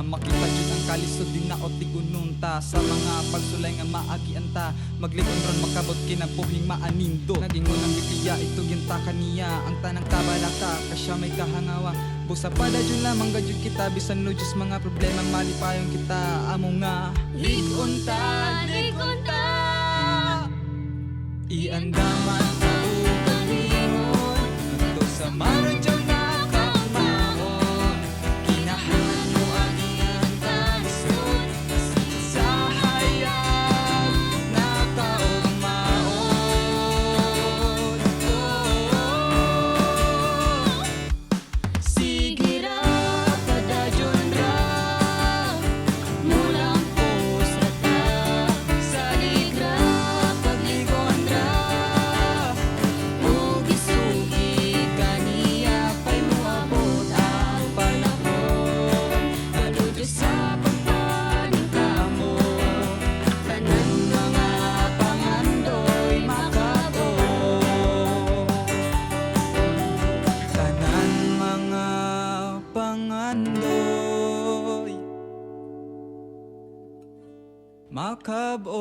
makita jud ang kalisod din na o tigununta sa mga pagsulay nga maagianta maglikon ron makabot kinabuhing maanindo nagingon ang Biblia ito ginta kaniya ang tanang kabalaka kasya may kahangawa busa pada jud lamang gajud kita bisan no Diyos mga problema malipayon kita amo nga ligunta iandaman sa ugalingon ngadto sa maradyo nga kamaon kinahanglan mo ang iyang kalisod sa hayag nakaugmaon sige ra padayon ra mulang pos ra ta salig ra pagligon ra ug isugi kaniya pay moabot ang panahon kadto sa pagpaningkamo tanan mga pangandoy makabot tanan mga pangandoy makabot.